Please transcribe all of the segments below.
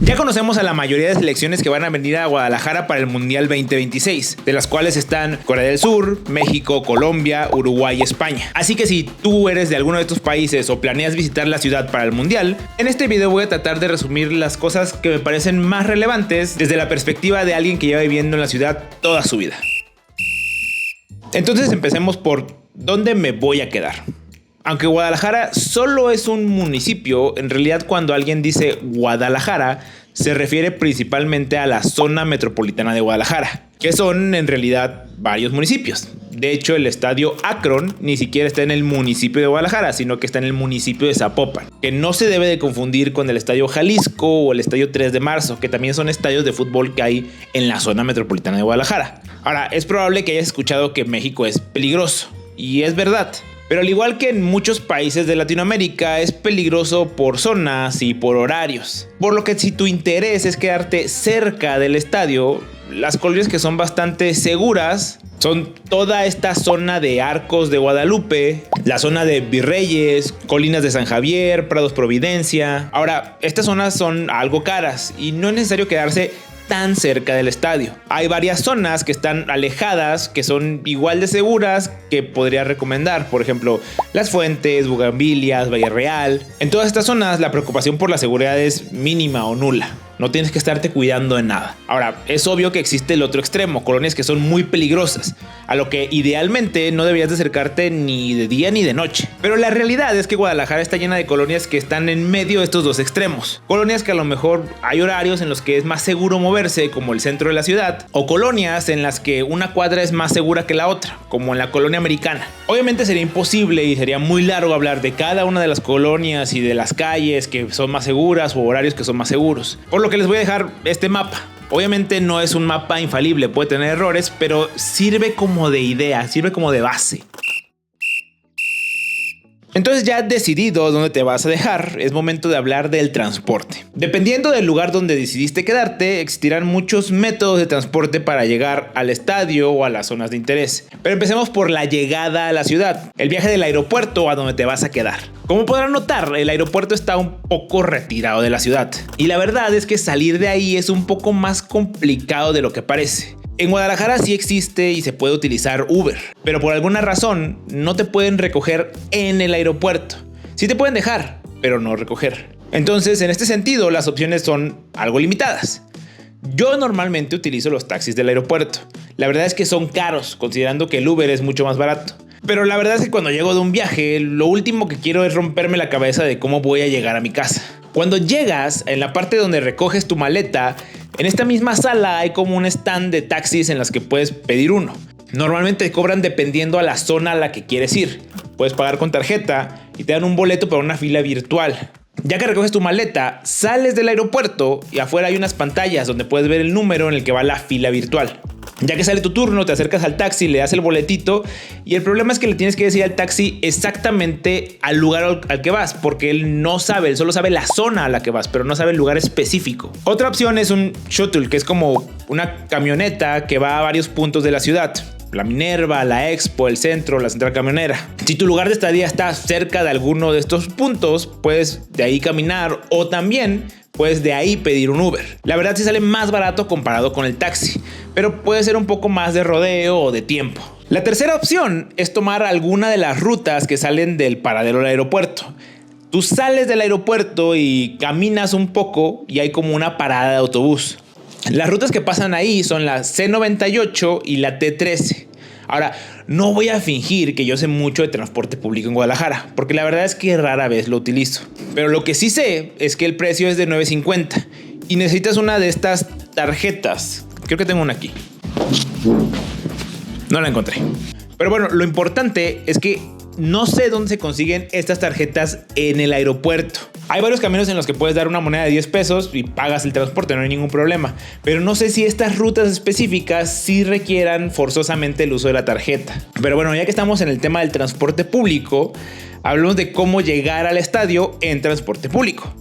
Ya conocemos a la mayoría de selecciones que van a venir a Guadalajara para el Mundial 2026, de las cuales están Corea del Sur, México, Colombia, Uruguay y España. Así que si tú eres de alguno de estos países o planeas visitar la ciudad para el Mundial, en este video voy a tratar de resumir las cosas que me parecen más relevantes desde la perspectiva de alguien que lleva viviendo en la ciudad toda su vida. Entonces empecemos por ¿dónde me voy a quedar? Aunque Guadalajara solo es un municipio, en realidad cuando alguien dice Guadalajara, se refiere principalmente a la zona metropolitana de Guadalajara, que son en realidad varios municipios. De hecho, el estadio Akron ni siquiera está en el municipio de Guadalajara, sino que está en el municipio de Zapopan, que no se debe de confundir con el estadio Jalisco o el estadio 3 de marzo, que también son estadios de fútbol que hay en la zona metropolitana de Guadalajara. Ahora, es probable que hayas escuchado que México es peligroso, y es verdad. Pero al igual que en muchos países de Latinoamérica, es peligroso por zonas y por horarios. Por lo que si tu interés es quedarte cerca del estadio, las colonias que son bastante seguras son toda esta zona de Arcos de Guadalupe, la zona de Virreyes, Colinas de San Javier, Prados Providencia. Ahora, estas zonas son algo caras y no es necesario quedarse tan cerca del estadio. Hay varias zonas que están alejadas que son igual de seguras que podría recomendar, por ejemplo Las Fuentes, Bugambilias, Valle Real. En todas estas zonas la preocupación por la seguridad es mínima o nula. No tienes que estarte cuidando de nada. Ahora, es obvio que existe el otro extremo, colonias que son muy peligrosas, a lo que idealmente no deberías de acercarte ni de día ni de noche. Pero la realidad es que Guadalajara está llena de colonias que están en medio de estos dos extremos. Colonias que a lo mejor hay horarios en los que es más seguro moverse, como el centro de la ciudad, o colonias en las que una cuadra es más segura que la otra, como en la colonia americana. Obviamente sería imposible y sería muy largo hablar de cada una de las colonias y de las calles que son más seguras o horarios que son más seguros. Por lo que les voy a dejar este mapa. Obviamente no es un mapa infalible, puede tener errores, pero sirve como de idea, sirve como de base. Entonces, ya decidido dónde te vas a dejar, es momento de hablar del transporte. Dependiendo del lugar donde decidiste quedarte, existirán muchos métodos de transporte para llegar al estadio o a las zonas de interés. Pero empecemos por la llegada a la ciudad, el viaje del aeropuerto a donde te vas a quedar. Como podrán notar, el aeropuerto está un poco retirado de la ciudad. Y la verdad es que salir de ahí es un poco más complicado de lo que parece. En Guadalajara sí existe y se puede utilizar Uber, pero por alguna razón no te pueden recoger en el aeropuerto. Sí te pueden dejar, pero no recoger. Entonces, en este sentido, las opciones son algo limitadas. Yo normalmente utilizo los taxis del aeropuerto. La verdad es que son caros, considerando que el Uber es mucho más barato. Pero la verdad es que cuando llego de un viaje, lo último que quiero es romperme la cabeza de cómo voy a llegar a mi casa. Cuando llegas, en la parte donde recoges tu maleta, en esta misma sala hay como un stand de taxis en las que puedes pedir uno. Normalmente te cobran dependiendo a la zona a la que quieres ir. Puedes pagar con tarjeta y te dan un boleto para una fila virtual. Ya que recoges tu maleta, sales del aeropuerto y afuera hay unas pantallas donde puedes ver el número en el que va la fila virtual. Ya que sale tu turno, te acercas al taxi, le das el boletito y el problema es que le tienes que decir al taxi exactamente al lugar al que vas, porque él no sabe, él solo sabe la zona a la que vas, pero no sabe el lugar específico. Otra opción es un shuttle, que es como una camioneta que va a varios puntos de la ciudad. La Minerva, la Expo, el centro, la central camionera. Si tu lugar de estadía está cerca de alguno de estos puntos, puedes de ahí caminar o también puedes de ahí pedir un Uber. La verdad sí sale más barato comparado con el taxi, pero puede ser un poco más de rodeo o de tiempo. La tercera opción es tomar alguna de las rutas que salen del paradero del aeropuerto. Tú sales del aeropuerto y caminas un poco y hay como una parada de autobús. Las rutas que pasan ahí son la C98 y la T13. Ahora, no voy a fingir que yo sé mucho de transporte público en Guadalajara, porque la verdad es que rara vez lo utilizo. Pero lo que sí sé es que el precio es de $9.50 y necesitas una de estas tarjetas. Creo que tengo una aquí. No la encontré. Pero bueno, lo importante es que no sé dónde se consiguen estas tarjetas en el aeropuerto. Hay varios caminos en los que puedes dar una moneda de 10 pesos y pagas el transporte, no hay ningún problema. Pero no sé si estas rutas específicas sí requieran forzosamente el uso de la tarjeta. Pero bueno, ya que estamos en el tema del transporte público, hablemos de cómo llegar al estadio en transporte público.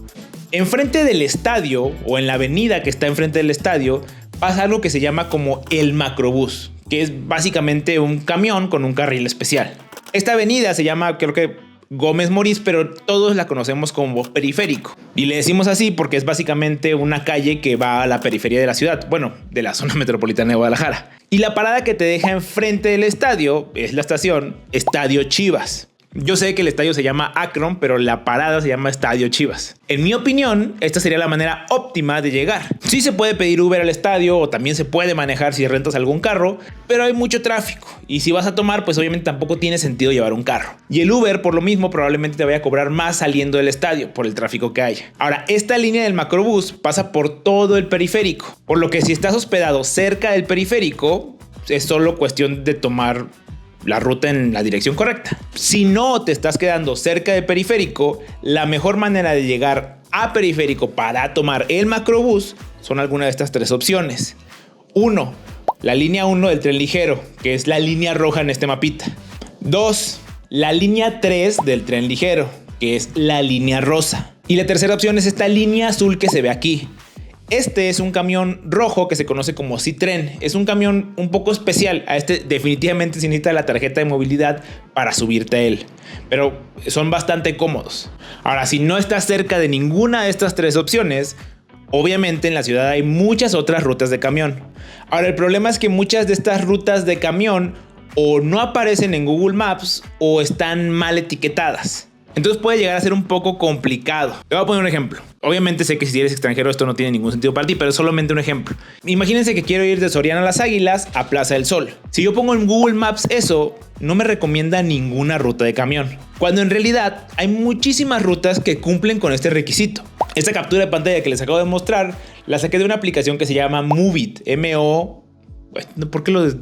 Enfrente del estadio o en la avenida que está enfrente del estadio pasa algo que se llama como el macrobús, que es básicamente un camión con un carril especial. Esta avenida se llama, creo que Gómez Morín, pero todos la conocemos como Periférico. Y le decimos así porque es básicamente una calle que va a la periferia de la ciudad, bueno, de la zona metropolitana de Guadalajara. Y la parada que te deja enfrente del estadio es la estación Estadio Chivas. Yo sé que el estadio se llama Akron, pero la parada se llama Estadio Chivas. En mi opinión, esta sería la manera óptima de llegar. Sí se puede pedir Uber al estadio o también se puede manejar si rentas algún carro, pero hay mucho tráfico. Y si vas a tomar, pues obviamente tampoco tiene sentido llevar un carro. Y el Uber, por lo mismo, probablemente te vaya a cobrar más saliendo del estadio por el tráfico que haya. Ahora, esta línea del macrobús pasa por todo el periférico, por lo que si estás hospedado cerca del periférico, es solo cuestión de tomar la ruta en la dirección correcta. Si no te estás quedando cerca del periférico, la mejor manera de llegar a periférico para tomar el macrobús son alguna de estas tres opciones. 1. La línea 1 del tren ligero, que es la línea roja en este mapita. 2. La línea 3 del tren ligero, que es la línea rosa. Y la tercera opción es esta línea azul que se ve aquí. Este es un camión rojo que se conoce como Citren. Es un camión un poco especial. A este definitivamente se necesita la tarjeta de movilidad para subirte a él, pero son bastante cómodos. Ahora, si no estás cerca de ninguna de estas tres opciones, obviamente en la ciudad hay muchas otras rutas de camión. Ahora, el problema es que muchas de estas rutas de camión o no aparecen en Google Maps o están mal etiquetadas. Entonces puede llegar a ser un poco complicado. Te voy a poner un ejemplo. Obviamente sé que si eres extranjero esto no tiene ningún sentido para ti, pero es solamente un ejemplo. Imagínense que quiero ir de Soriana a Las Águilas a Plaza del Sol. Si yo pongo en Google Maps eso, no me recomienda ninguna ruta de camión, cuando en realidad hay muchísimas rutas que cumplen con este requisito. Esta captura de pantalla que les acabo de mostrar la saqué de una aplicación que se llama Moovit. ¿Por qué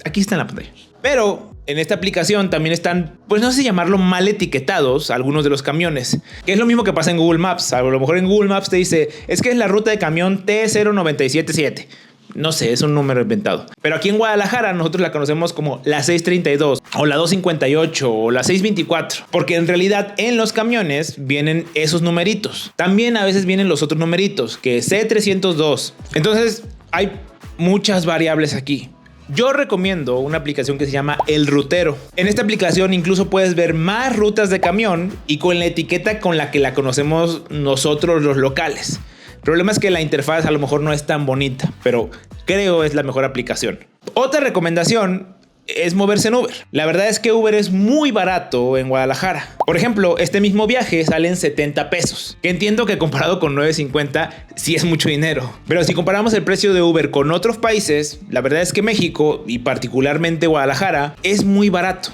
aquí está en la pantalla? Pero en esta aplicación también están, pues no sé llamarlo, mal etiquetados algunos de los camiones, que es lo mismo que pasa en Google Maps. A lo mejor en Google Maps te dice, es que es la ruta de camión T0977. No sé, es un número inventado. Pero aquí en Guadalajara nosotros la conocemos como la 632 o la 258 o la 624, porque en realidad en los camiones vienen esos numeritos. También a veces vienen los otros numeritos, que es C302. Entonces hay muchas variables aquí. Yo recomiendo una aplicación que se llama El Rutero. En esta aplicación incluso puedes ver más rutas de camión y con la etiqueta con la que la conocemos nosotros los locales. El problema es que la interfaz a lo mejor no es tan bonita, pero creo es la mejor aplicación. Otra recomendación es moverse en Uber. La verdad es que Uber es muy barato en Guadalajara. Por ejemplo, este mismo viaje sale en 70 pesos, que entiendo que comparado con 9.50 sí es mucho dinero. Pero si comparamos el precio de Uber con otros países, la verdad es que México, y particularmente Guadalajara, es muy barato.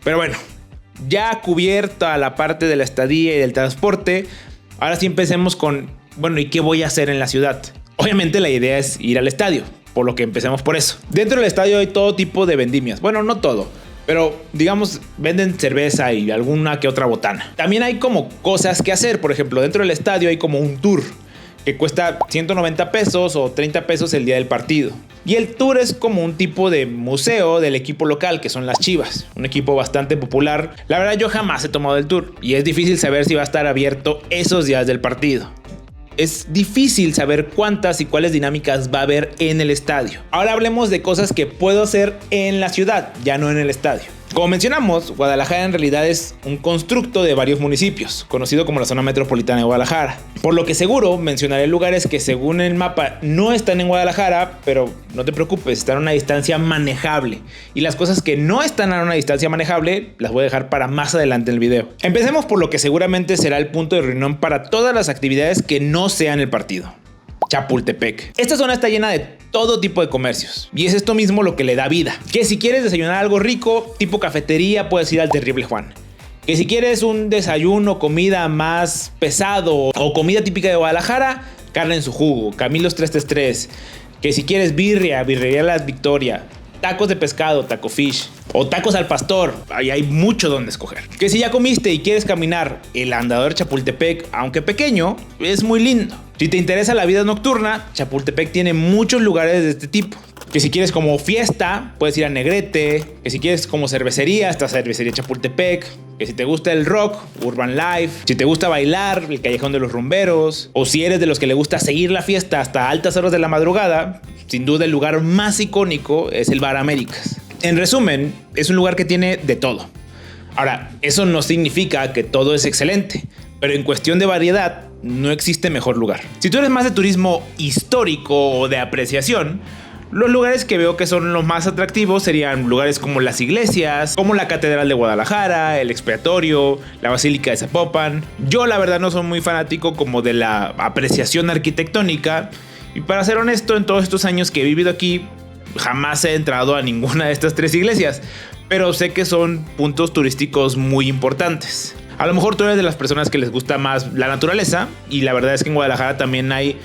Pero bueno, ya cubierta la parte de la estadía y del transporte, ahora sí empecemos con, bueno, ¿y qué voy a hacer en la ciudad? Obviamente la idea es ir al estadio, por lo que empecemos por eso. Dentro del estadio hay todo tipo de vendimias. Bueno, no todo, pero digamos venden cerveza y alguna que otra botana. También hay como cosas que hacer. Por ejemplo, dentro del estadio hay como un tour que cuesta 190 pesos o 30 pesos el día del partido. Y el tour es como un tipo de museo del equipo local, que son las Chivas, un equipo bastante popular. La verdad, yo jamás he tomado el tour y es difícil saber si va a estar abierto esos días del partido. Es difícil saber cuántas y cuáles dinámicas va a haber en el estadio. Ahora hablemos de cosas que puedo hacer en la ciudad, ya no en el estadio. Como mencionamos, Guadalajara en realidad es un constructo de varios municipios, conocido como la zona metropolitana de Guadalajara. Por lo que seguro mencionaré lugares que según el mapa no están en Guadalajara, pero no te preocupes, están a una distancia manejable. Y las cosas que no están a una distancia manejable las voy a dejar para más adelante en el video. Empecemos por lo que seguramente será el punto de reunión para todas las actividades que no sean el partido. Chapultepec. Esta zona está llena de todo tipo de comercios y es esto mismo lo que le da vida. Que si quieres desayunar algo rico, tipo cafetería, puedes ir al Terrible Juan. Que si quieres un desayuno, comida más pesado o comida típica de Guadalajara, Carne en su Jugo, Camilos 333. Que si quieres birria, Birrería La Victoria. Tacos de pescado, Taco Fish o tacos al pastor, ahí hay mucho donde escoger. Que si ya comiste y quieres caminar, el Andador Chapultepec, aunque pequeño, es muy lindo. Si te interesa la vida nocturna, Chapultepec tiene muchos lugares de este tipo. Que si quieres como fiesta, puedes ir a Negrete. Que si quieres como cervecería, está Cervecería Chapultepec. Que si te gusta el rock, Urban Life. Si te gusta bailar, el Callejón de los Rumberos. O si eres de los que le gusta seguir la fiesta hasta altas horas de la madrugada, sin duda el lugar más icónico es el Bar Américas. En resumen, es un lugar que tiene de todo. Ahora, eso no significa que todo es excelente, pero en cuestión de variedad no existe mejor lugar. Si tú eres más de turismo histórico o de apreciación, los lugares que veo que son los más atractivos serían lugares como las iglesias, como la Catedral de Guadalajara, el Expiatorio, la Basílica de Zapopan. Yo la verdad no soy muy fanático como de la apreciación arquitectónica, y para ser honesto, en todos estos años que he vivido aquí jamás he entrado a ninguna de estas 3 iglesias, pero sé que son puntos turísticos muy importantes. A lo mejor tú eres de las personas que les gusta más la naturaleza, y la verdad es que en Guadalajara también hay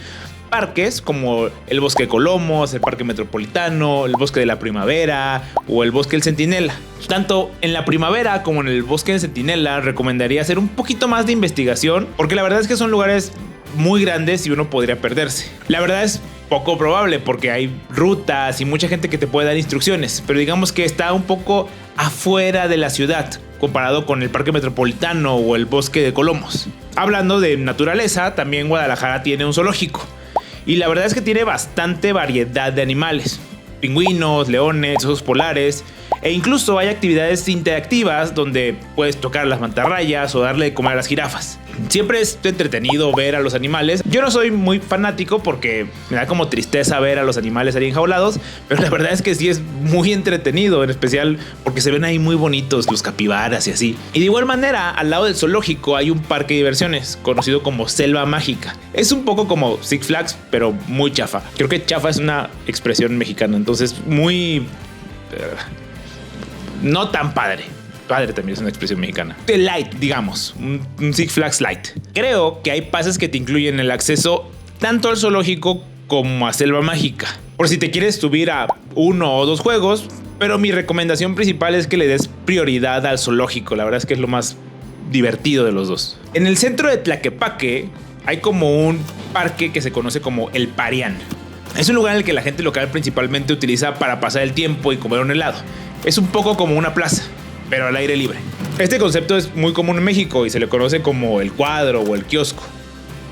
parques como el Bosque de Colomos, el Parque Metropolitano, el Bosque de la Primavera o el Bosque del Centinela. Tanto en la Primavera como en el Bosque del Centinela recomendaría hacer un poquito más de investigación, porque la verdad es que son lugares muy grandes y uno podría perderse. La verdad es poco probable porque hay rutas y mucha gente que te puede dar instrucciones, pero digamos que está un poco afuera de la ciudad comparado con el Parque Metropolitano o el Bosque de Colomos. Hablando de naturaleza, también Guadalajara tiene un zoológico. Y la verdad es que tiene bastante variedad de animales. Pingüinos, leones, osos polares. E incluso hay actividades interactivas donde puedes tocar las mantarrayas o darle de comer a las jirafas. Siempre es entretenido ver a los animales. Yo no soy muy fanático porque me da como tristeza ver a los animales ahí enjaulados, pero la verdad es que sí es muy entretenido, en especial porque se ven ahí muy bonitos los capibaras y así. Y de igual manera, al lado del zoológico hay un parque de diversiones conocido como Selva Mágica. Es un poco como Six Flags, pero muy chafa. Creo que chafa es una expresión mexicana, entonces muy... no tan padre. Padre también es una expresión mexicana. De light, digamos, un Six Flags light. Creo que hay pases que te incluyen el acceso tanto al zoológico como a Selva Mágica, por si te quieres subir a 1 o 2 juegos, pero mi recomendación principal es que le des prioridad al zoológico. La verdad es que es lo más divertido de los dos. En el centro de Tlaquepaque hay como un parque que se conoce como El Parián. Es un lugar en el que la gente local principalmente utiliza para pasar el tiempo y comer un helado. Es un poco como una plaza, pero al aire libre. Este concepto es muy común en México y se le conoce como el cuadro o el kiosco.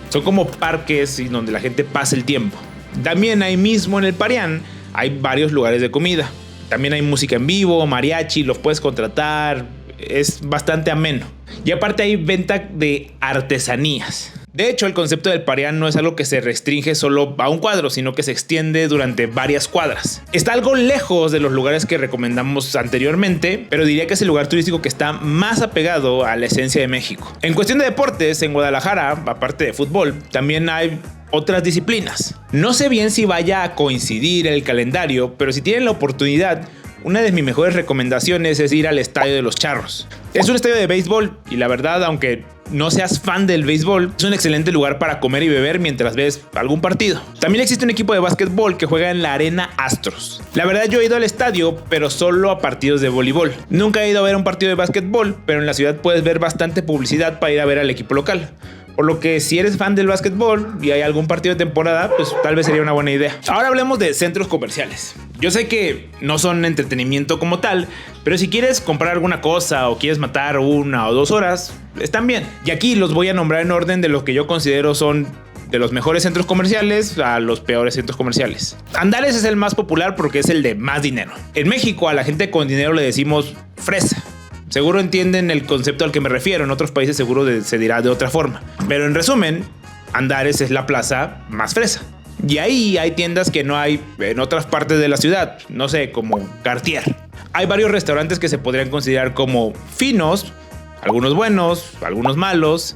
Son como parques donde la gente pasa el tiempo. También ahí mismo en el Parián hay varios lugares de comida. También hay música en vivo, mariachi, los puedes contratar. Es bastante ameno. Y aparte hay venta de artesanías. De hecho, el concepto del Parián no es algo que se restringe solo a un cuadro, sino que se extiende durante varias cuadras. Está algo lejos de los lugares que recomendamos anteriormente, pero diría que es el lugar turístico que está más apegado a la esencia de México. En cuestión de deportes, en Guadalajara, aparte de fútbol, también hay otras disciplinas. No sé bien si vaya a coincidir el calendario, pero si tienen la oportunidad, una de mis mejores recomendaciones es ir al Estadio de los Charros. Es un estadio de béisbol y la verdad, aunque no seas fan del béisbol, es un excelente lugar para comer y beber mientras ves algún partido. También existe un equipo de básquetbol que juega en la Arena Astros. La verdad, yo he ido al estadio, pero solo a partidos de voleibol. Nunca he ido a ver un partido de básquetbol, pero en la ciudad puedes ver bastante publicidad para ir a ver al equipo local. Por lo que si eres fan del básquetbol y hay algún partido de temporada, pues tal vez sería una buena idea. Ahora hablemos de centros comerciales. Yo sé que no son entretenimiento como tal, pero si quieres comprar alguna cosa o quieres matar 1 o 2 horas, están bien. Y aquí los voy a nombrar en orden de lo que yo considero son de los mejores centros comerciales a los peores centros comerciales. Andares es el más popular porque es el de más dinero. En México a la gente con dinero le decimos fresa. Seguro entienden el concepto al que me refiero. En otros países seguro se dirá de otra forma. Pero en resumen, Andares es la plaza más fresa. Y ahí hay tiendas que no hay en otras partes de la ciudad. No sé, como Cartier. Hay varios restaurantes que se podrían considerar como finos. Algunos buenos, algunos malos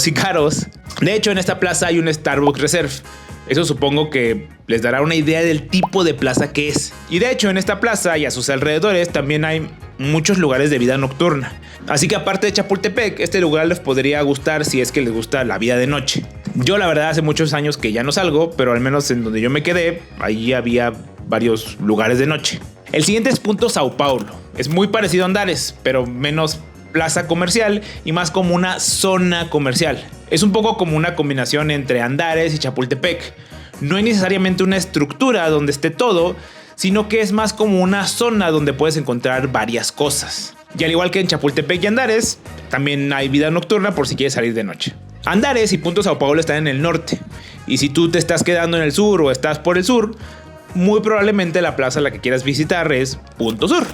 y caros. De hecho, en esta plaza hay un Starbucks Reserve. Eso supongo que les dará una idea del tipo de plaza que es. Y de hecho, en esta plaza y a sus alrededores también hay muchos lugares de vida nocturna. Así que aparte de Chapultepec, este lugar les podría gustar si es que les gusta la vida de noche. Yo la verdad hace muchos años que ya no salgo, pero al menos en donde yo me quedé, ahí había varios lugares de noche. El siguiente es Punto Sao Paulo. Es muy parecido a Andares, pero menos plaza comercial y más como una zona comercial. Es un poco como una combinación entre Andares y Chapultepec. No hay necesariamente una estructura donde esté todo, sino que es más como una zona donde puedes encontrar varias cosas. Y al igual que en Chapultepec y Andares, también hay vida nocturna por si quieres salir de noche. Andares y Punto Sao Paulo están en el norte, y si tú te estás quedando en el sur o estás por el sur, muy probablemente la plaza a la que quieras visitar es Punto Sur.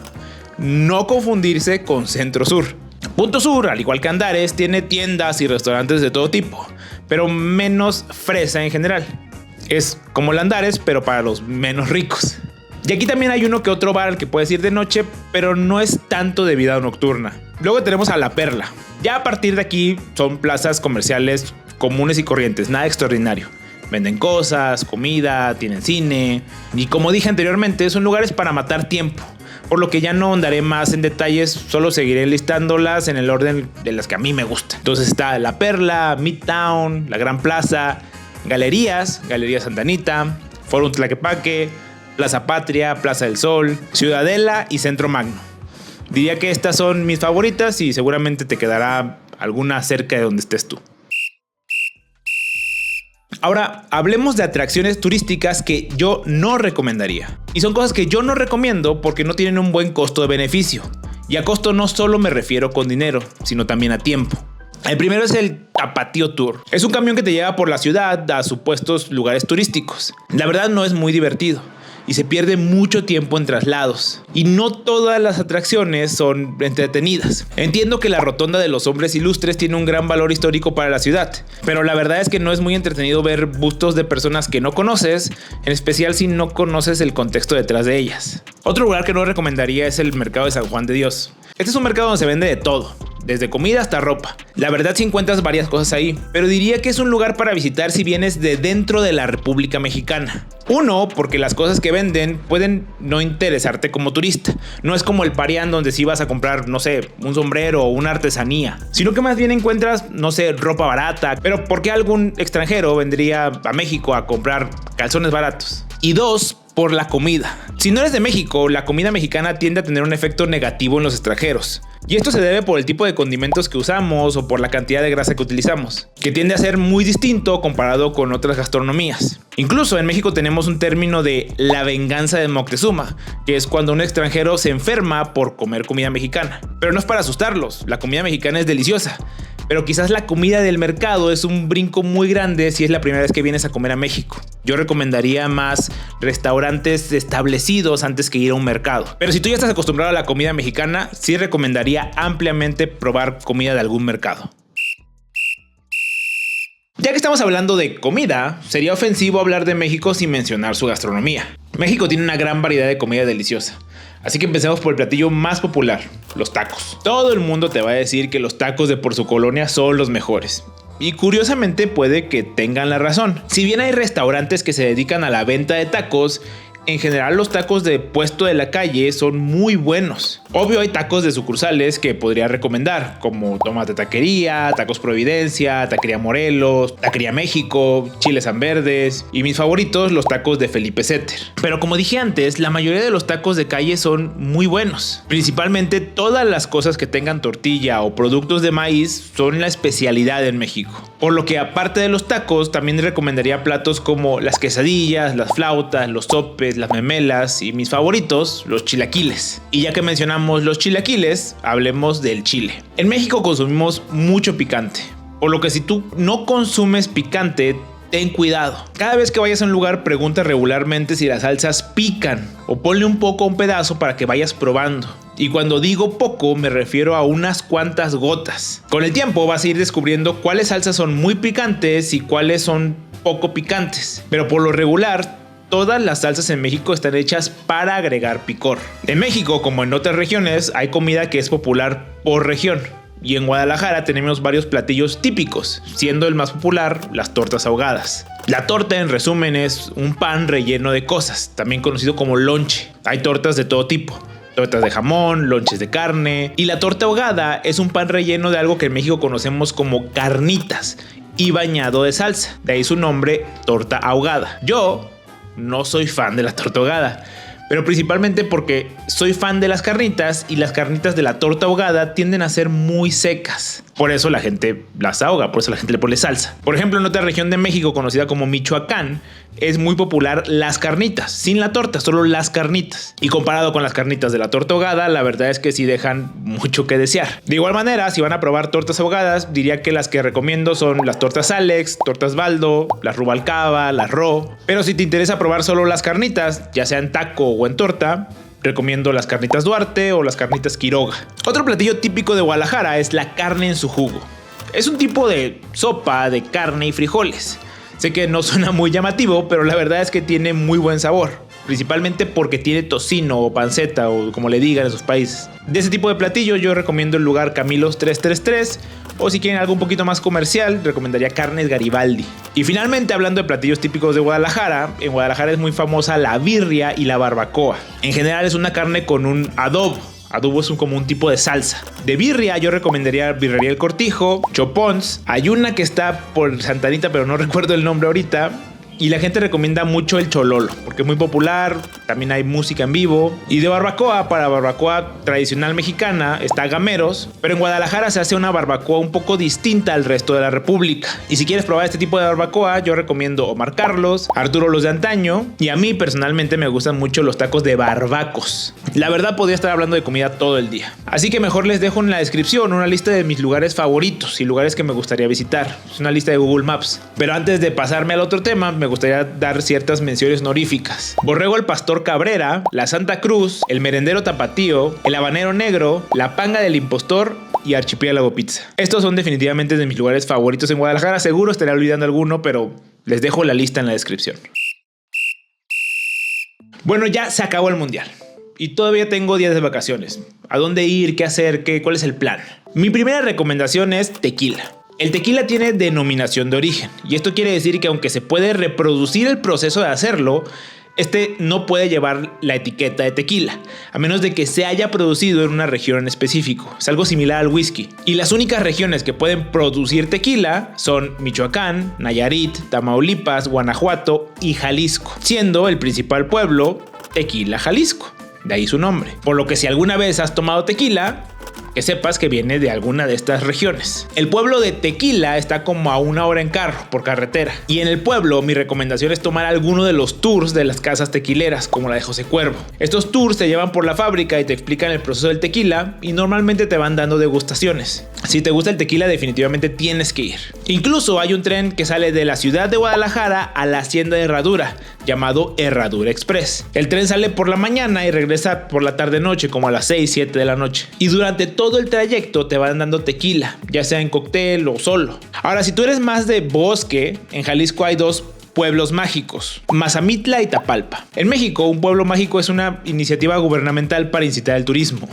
no confundirse con Centro Sur. Punto Sur, al igual que Andares, tiene tiendas y restaurantes de todo tipo, pero menos fresa en general. Es como el Andares, pero para los menos ricos. Y aquí también hay uno que otro bar al que puedes ir de noche, pero no es tanto de vida nocturna. Luego tenemos a La Perla. Ya a partir de aquí son plazas comerciales comunes y corrientes, nada extraordinario. Venden cosas, comida, tienen cine. Y como dije anteriormente, son lugares para matar tiempo. Por lo que ya no andaré más en detalles, solo seguiré listándolas en el orden de las que a mí me gustan. Entonces está La Perla, Midtown, La Gran Plaza, Galerías, Galería Santa Anita, Forum Tlaquepaque, Plaza Patria, Plaza del Sol, Ciudadela y Centro Magno. Diría que estas son mis favoritas y seguramente te quedará alguna cerca de donde estés tú. Ahora, hablemos de atracciones turísticas que yo no recomendaría. Y son cosas que yo no recomiendo porque no tienen un buen costo de beneficio. Y a costo no solo me refiero con dinero, sino también a tiempo. El primero es el Tapatío Tour. Es un camión que te lleva por la ciudad a supuestos lugares turísticos. La verdad no es muy divertido y se pierde mucho tiempo en traslados. Y no todas las atracciones son entretenidas. Entiendo que la Rotonda de los Hombres Ilustres tiene un gran valor histórico para la ciudad, pero la verdad es que no es muy entretenido ver bustos de personas que no conoces, en especial si no conoces el contexto detrás de ellas. Otro lugar que no recomendaría es el Mercado de San Juan de Dios. Este es un mercado donde se vende de todo, desde comida hasta ropa. La verdad sí encuentras varias cosas ahí, pero diría que es un lugar para visitar si vienes de dentro de la República Mexicana. Uno, porque las cosas que venden pueden no interesarte como turista. No es como el Parián donde sí vas a comprar, no sé, un sombrero o una artesanía, sino que más bien encuentras, no sé, ropa barata. Pero ¿por qué algún extranjero vendría a México a comprar calzones baratos? Y dos, por la comida. Si no eres de México, la comida mexicana tiende a tener un efecto negativo en los extranjeros. Y esto se debe por el tipo de condimentos que usamos o por la cantidad de grasa que utilizamos, que tiende a ser muy distinto comparado con otras gastronomías. Incluso en México tenemos un término de la venganza de Moctezuma, que es cuando un extranjero se enferma por comer comida mexicana. Pero no es para asustarlos, la comida mexicana es deliciosa. Pero quizás la comida del mercado es un brinco muy grande si es la primera vez que vienes a comer a México. Yo recomendaría más restaurantes establecidos antes que ir a un mercado. Pero si tú ya estás acostumbrado a la comida mexicana, sí recomendaría ampliamente probar comida de algún mercado. Ya que estamos hablando de comida, sería ofensivo hablar de México sin mencionar su gastronomía. México tiene una gran variedad de comida deliciosa. Así que empecemos por el platillo más popular, los tacos. Todo el mundo te va a decir que los tacos de por su colonia son los mejores. Y curiosamente puede que tengan la razón. Si bien hay restaurantes que se dedican a la venta de tacos, en general los tacos de puesto de la calle son muy buenos. Obvio hay tacos de sucursales que podría recomendar, como Tomate Taquería, Tacos Providencia, Taquería Morelos, Taquería México, Chiles San Verdes y mis favoritos, los tacos de Felipe Setter. Pero como dije antes, la mayoría de los tacos de calle son muy buenos. Principalmente todas las cosas que tengan tortilla o productos de maíz son la especialidad en México. Por lo que aparte de los tacos, también recomendaría platos como las quesadillas, las flautas, los sopes, las memelas y mis favoritos, los chilaquiles. Y ya que mencionamos los chilaquiles, hablemos del chile. En México consumimos mucho picante, por lo que si tú no consumes picante, ten cuidado. Cada vez que vayas a un lugar, pregunta regularmente si las salsas pican o ponle un poco a un pedazo para que vayas probando. Y cuando digo poco, me refiero a unas cuantas gotas. Con el tiempo vas a ir descubriendo cuáles salsas son muy picantes y cuáles son poco picantes. Pero por lo regular, todas las salsas en México están hechas para agregar picor. En México, como en otras regiones, hay comida que es popular por región. Y en Guadalajara tenemos varios platillos típicos, siendo el más popular las tortas ahogadas. La torta, en resumen, es un pan relleno de cosas, también conocido como lonche. Hay tortas de todo tipo. Tortas de jamón, lonches de carne. Y la torta ahogada es un pan relleno de algo que en México conocemos como carnitas y bañado de salsa. De ahí su nombre, torta ahogada. Yo no soy fan de la torta ahogada, pero principalmente porque soy fan de las carnitas y las carnitas de la torta ahogada tienden a ser muy secas. Por eso la gente las ahoga, por eso la gente le pone salsa. Por ejemplo, en otra región de México conocida como Michoacán, es muy popular las carnitas, sin la torta, solo las carnitas. Y comparado con las carnitas de la torta ahogada, la verdad es que sí dejan mucho que desear. De igual manera, si van a probar tortas ahogadas, diría que las que recomiendo son las tortas Alex, tortas Baldo, las Rubalcaba, las Ro. Pero si te interesa probar solo las carnitas, ya sea en taco o en torta, Recomiendo las carnitas Duarte o las carnitas Quiroga. Otro platillo típico de Guadalajara es la carne en su jugo. Es un tipo de sopa de carne y frijoles. Sé que no suena muy llamativo, pero la verdad es que tiene muy buen sabor, principalmente porque tiene tocino o panceta o como le digan en sus países. De ese tipo de platillo yo recomiendo el lugar Camilos 333, o si quieren algo un poquito más comercial, recomendaría Carnes Garibaldi. Y finalmente, hablando de platillos típicos de Guadalajara, en Guadalajara es muy famosa la birria y la barbacoa. En general es una carne con un adobo. Adobo es como un tipo de salsa. De birria yo recomendaría Birrería El Cortijo, Chopons. Hay una que está por Santa Anita, pero no recuerdo el nombre ahorita. Y la gente recomienda mucho el chololo, porque es muy popular, también hay música en vivo. Y de barbacoa, para barbacoa tradicional mexicana, está Gameros, pero en Guadalajara se hace una barbacoa un poco distinta al resto de la república. Y si quieres probar este tipo de barbacoa, yo recomiendo Omar Carlos, Arturo Los de Antaño, y a mí personalmente me gustan mucho los tacos de Barbacos. La verdad podría estar hablando de comida todo el día. Así que mejor les dejo en la descripción una lista de mis lugares favoritos y lugares que me gustaría visitar. Es una lista de Google Maps. Pero antes de pasarme al otro tema, me gustaría dar ciertas menciones honoríficas. Borrego el Pastor Cabrera, la Santa Cruz, el Merendero Tapatío, el Habanero Negro, la Panga del Impostor y Archipiélago Pizza. Estos son definitivamente de mis lugares favoritos en Guadalajara. Seguro estaré olvidando alguno, pero les dejo la lista en la descripción. Bueno, ya se acabó el mundial y todavía tengo días de vacaciones. ¿A dónde ir? ¿Qué hacer? ¿Cuál es el plan? Mi primera recomendación es tequila. El tequila tiene denominación de origen y esto quiere decir que aunque se puede reproducir el proceso de hacerlo, este no puede llevar la etiqueta de tequila, a menos de que se haya producido en una región en específico. Es algo similar al whisky. Y las únicas regiones que pueden producir tequila son Michoacán, Nayarit, Tamaulipas, Guanajuato y Jalisco, siendo el principal pueblo Tequila, Jalisco. De ahí su nombre. Por lo que si alguna vez has tomado tequila, que sepas que viene de alguna de estas regiones. El pueblo de Tequila está como a 1 hora en carro por carretera. Y en el pueblo mi recomendación es tomar alguno de los tours de las casas tequileras, como la de José Cuervo. Estos tours te llevan por la fábrica y te explican el proceso del tequila y normalmente te van dando degustaciones. Si te gusta el tequila, definitivamente tienes que ir. Incluso hay un tren que sale de la ciudad de Guadalajara a la hacienda de Herradura, llamado Herradura Express. El tren sale por la mañana y regresa por la tarde-noche, como a las 6, 7 de la noche. Y durante todo el trayecto te van dando tequila, ya sea en cóctel o solo. Ahora, si tú eres más de bosque, en Jalisco hay 2 pueblos mágicos, Mazamitla y Tapalpa. En México, un pueblo mágico es una iniciativa gubernamental para incitar el turismo.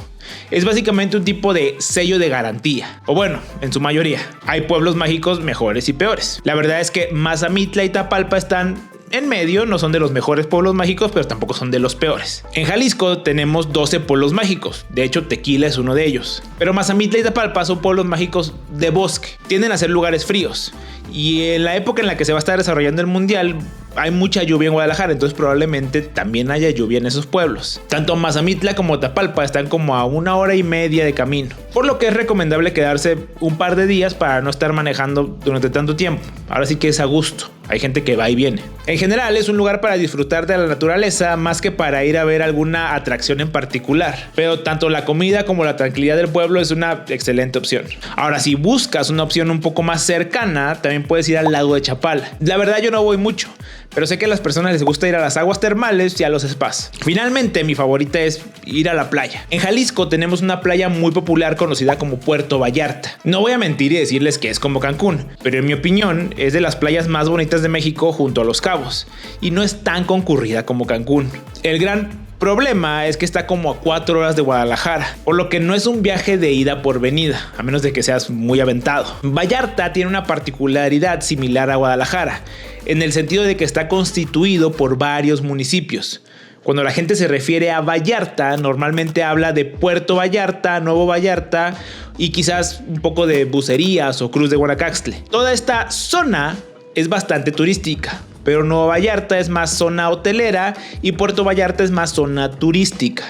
Es básicamente un tipo de sello de garantía, o bueno, en su mayoría. Hay pueblos mágicos mejores y peores. La verdad es que Mazamitla y Tapalpa están en medio, no son de los mejores pueblos mágicos, pero tampoco son de los peores. En Jalisco tenemos 12 pueblos mágicos, de hecho Tequila es uno de ellos. Pero Mazamitla y Tapalpa son pueblos mágicos de bosque, tienden a ser lugares fríos. Y en la época en la que se va a estar desarrollando el mundial, hay mucha lluvia en Guadalajara, entonces probablemente también haya lluvia en esos pueblos. Tanto Mazamitla como Tapalpa están como a 1 hora y media de camino, por lo que es recomendable quedarse un par de días para no estar manejando durante tanto tiempo. Ahora sí que es a gusto, hay gente que va y viene. En general es un lugar para disfrutar de la naturaleza más que para ir a ver alguna atracción en particular, pero tanto la comida como la tranquilidad del pueblo es una excelente opción. Ahora, si buscas una opción un poco más cercana, también puedes ir al lago de Chapala. La verdad yo no voy mucho, pero sé que a las personas les gusta ir a las aguas termales y a los spas. Finalmente, mi favorita es ir a la playa. En Jalisco tenemos una playa muy popular conocida como Puerto Vallarta. No voy a mentir y decirles que es como Cancún, pero en mi opinión es de las playas más bonitas de México junto a Los Cabos, y no es tan concurrida como Cancún. El gran problema es que está como a 4 horas de Guadalajara, por lo que no es un viaje de ida por venida, a menos de que seas muy aventado. Vallarta tiene una particularidad similar a Guadalajara, en el sentido de que está constituido por varios municipios. Cuando la gente se refiere a Vallarta, normalmente habla de Puerto Vallarta, Nuevo Vallarta y quizás un poco de Bucerías o Cruz de Guanacaxtle. Toda esta zona es bastante turística, pero Nueva Vallarta es más zona hotelera y Puerto Vallarta es más zona turística.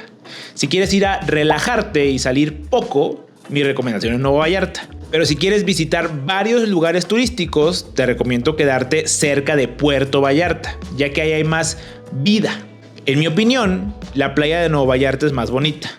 Si quieres ir a relajarte y salir poco, mi recomendación es Nueva Vallarta. Pero si quieres visitar varios lugares turísticos, te recomiendo quedarte cerca de Puerto Vallarta, ya que ahí hay más vida. En mi opinión, la playa de Nueva Vallarta es más bonita.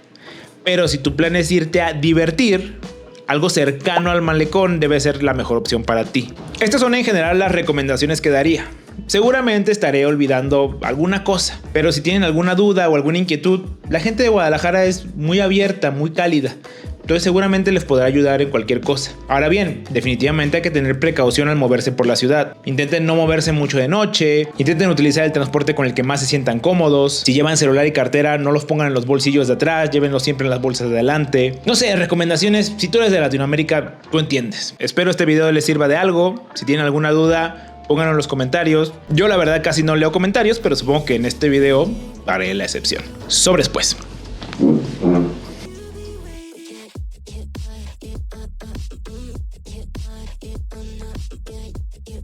Pero si tu plan es irte a divertir, algo cercano al malecón debe ser la mejor opción para ti. Estas son en general las recomendaciones que daría. Seguramente estaré olvidando alguna cosa, pero si tienen alguna duda o alguna inquietud, la gente de Guadalajara es muy abierta, muy cálida. Entonces seguramente les podrá ayudar en cualquier cosa. Ahora bien, definitivamente hay que tener precaución al moverse por la ciudad. Intenten no moverse mucho de noche, intenten utilizar el transporte con el que más se sientan cómodos. Si llevan celular y cartera, no los pongan en los bolsillos de atrás, llévenlos siempre en las bolsas de adelante. No sé, recomendaciones, si tú eres de Latinoamérica, tú entiendes. Espero este video les sirva de algo. Si tienen alguna duda, pónganlo en los comentarios. Yo la verdad casi no leo comentarios, pero supongo que en este video haré la excepción. Sobres pues. You